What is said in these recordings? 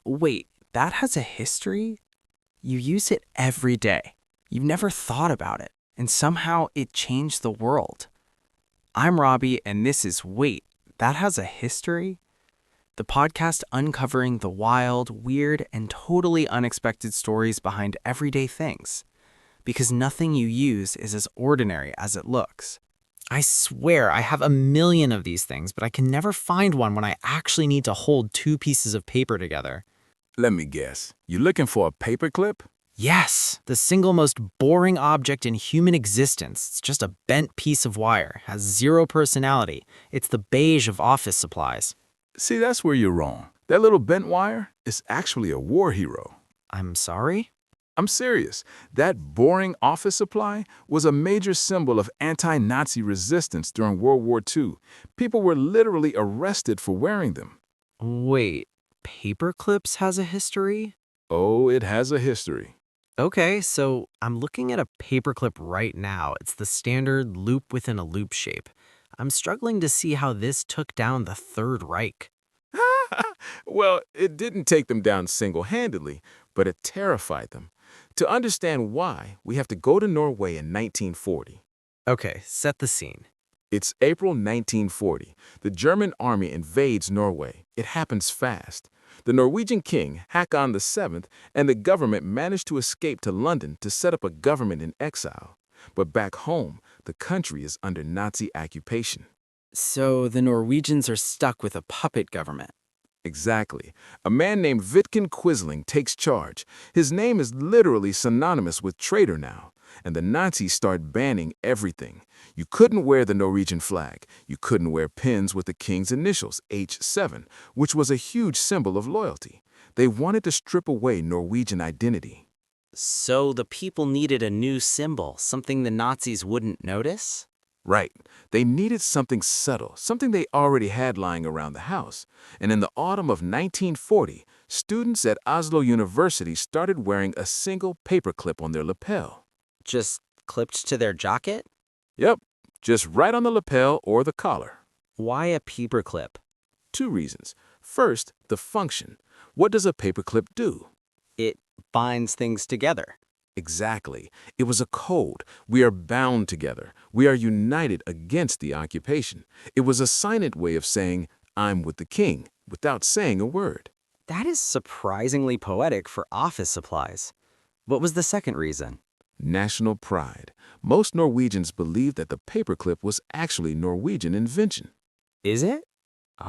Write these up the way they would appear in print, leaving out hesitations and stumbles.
Wait, that has a history? You use it every day. You've never thought about it, and somehow it changed the world. I'm Robbie, and this is Wait, That Has a History? The podcast uncovering the wild, weird, and totally unexpected stories behind everyday things. Because nothing you use is as ordinary as it looks. I swear I have a million of these things, but I can never find one when I actually need to hold two pieces of paper together. Let me guess. You looking for a paperclip? Yes, the single most boring object in human existence. It's just a bent piece of wire, has zero personality. It's the beige of office supplies. See, that's where you're wrong. That little bent wire is actually a war hero. I'm sorry? I'm serious. That boring office supply was a major symbol of anti-Nazi resistance during World War II. People were literally arrested for wearing them. Wait, Paperclips has a history? Oh, it has a history. Okay, so I'm looking at a paperclip right now. It's the standard loop within a loop shape. I'm struggling to see how this took down the Third Reich. Well, it didn't take them down single-handedly, but it terrified them. To understand why, we have to go to Norway in 1940. Okay, set the scene. It's April 1940. The German army invades Norway. It happens fast. The Norwegian king, Håkon VII, and the government managed to escape to London to set up a government in exile. But back home, the country is under Nazi occupation. So the Norwegians are stuck with a puppet government. Exactly. A man named Vidkun Quisling takes charge. His name is literally synonymous with traitor now. And the Nazis start banning everything. You couldn't wear the Norwegian flag. You couldn't wear pins with the king's initials, H7, which was a huge symbol of loyalty. They wanted to strip away Norwegian identity. So the people needed a new symbol, something the Nazis wouldn't notice? Right. They needed something subtle, something they already had lying around the house. And in the autumn of 1940, students at Oslo University started wearing a single paperclip on their lapel. Just clipped to their jacket? Yep, just right on the lapel or the collar. Why a paperclip? Two reasons. First, the function. What does a paperclip do? It binds things together. Exactly. It was a code. We are bound together. We are united against the occupation. It was a silent way of saying, I'm with the king, without saying a word. That is surprisingly poetic for office supplies. What was the second reason? National pride. Most Norwegians believed that the paperclip was actually Norwegian invention. Is it?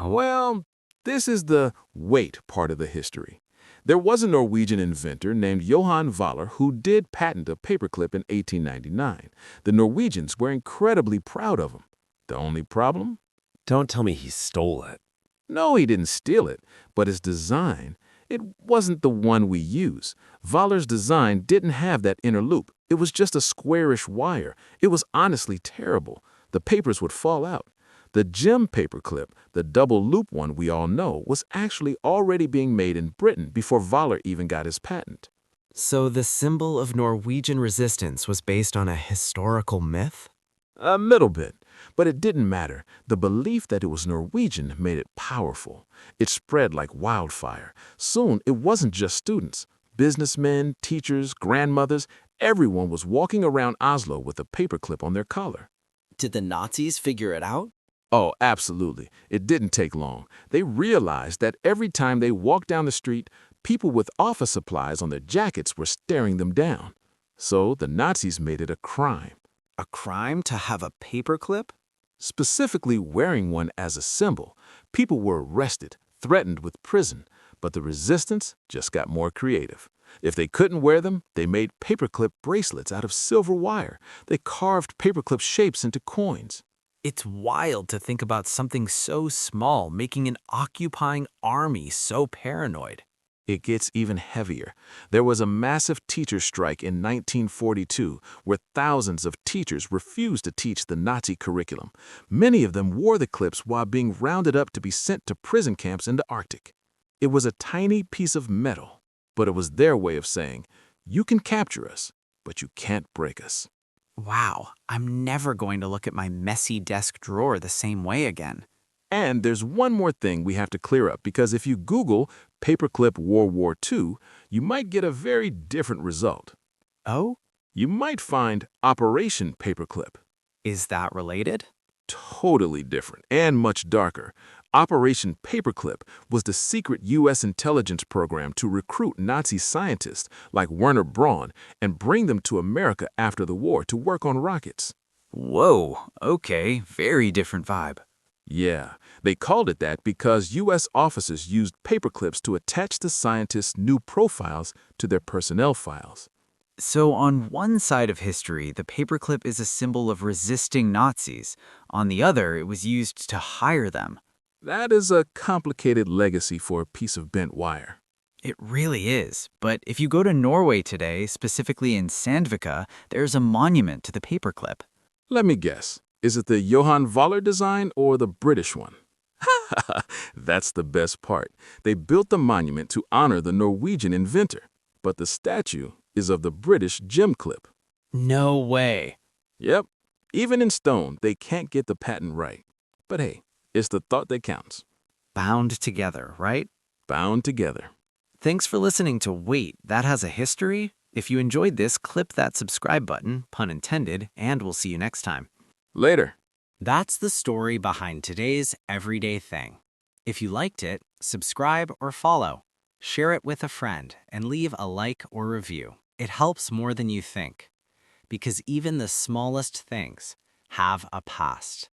Well, this is the wait part of the history. There was a Norwegian inventor named Johan Valler who did patent a paperclip in 1899. The Norwegians were incredibly proud of him. The only problem? Don't tell me he stole it. No, he didn't steal it, but his design, it wasn't the one we use. Valler's design didn't have that inner loop. It was just a squarish wire. It was honestly terrible. The papers would fall out. The gem paperclip, the double loop one we all know, was actually already being made in Britain before Valler even got his patent. So the symbol of Norwegian resistance was based on a historical myth? A little bit, but it didn't matter. The belief that it was Norwegian made it powerful. It spread like wildfire. Soon, it wasn't just students. Businessmen, teachers, grandmothers, everyone was walking around Oslo with a paperclip on their collar. Did the Nazis figure it out? Oh, absolutely. It didn't take long. They realized that every time they walked down the street, people with office supplies on their jackets were staring them down. So the Nazis made it a crime. A crime to have a paperclip? Specifically wearing one as a symbol. People were arrested, threatened with prison, but the resistance just got more creative. If they couldn't wear them, they made paperclip bracelets out of silver wire. They carved paperclip shapes into coins. It's wild to think about something so small making an occupying army so paranoid. It gets even heavier. There was a massive teacher strike in 1942 where thousands of teachers refused to teach the Nazi curriculum. Many of them wore the clips while being rounded up to be sent to prison camps in the Arctic. It was a tiny piece of metal, but it was their way of saying, you can capture us, but you can't break us. Wow, I'm never going to look at my messy desk drawer the same way again. And there's one more thing we have to clear up, because if you Google Paperclip World War II, you might get a very different result. Oh, You might find Operation Paperclip. is that related? Totally different and much darker. Operation Paperclip was the secret U.S. intelligence program to recruit Nazi scientists like Werner Braun and bring them to America after the war to work on rockets. Whoa, okay, very different vibe. Yeah, they called it that because U.S. officers used paperclips to attach the scientists' new profiles to their personnel files. So on one side of history, the paperclip is a symbol of resisting Nazis. On the other, it was used to hire them. That is a complicated legacy for a piece of bent wire. It really is. But if you go to Norway today, specifically in Sandvika, there's a monument to the paperclip. Let me guess. Is it the Johan Voller design or the British one? That's the best part. They built the monument to honor the Norwegian inventor, but the statue is of the British gem clip. No way. Yep, even in stone, they can't get the patent right. But hey, it's the thought that counts. Bound together, right? Bound together. Thanks for listening to Wait, That Has a History? If you enjoyed this, clip that subscribe button, pun intended, and we'll see you next time. Later. That's the story behind today's everyday thing. If you liked it, subscribe or follow. Share it with a friend and leave a like or review. It helps more than you think, because even the smallest things have a past.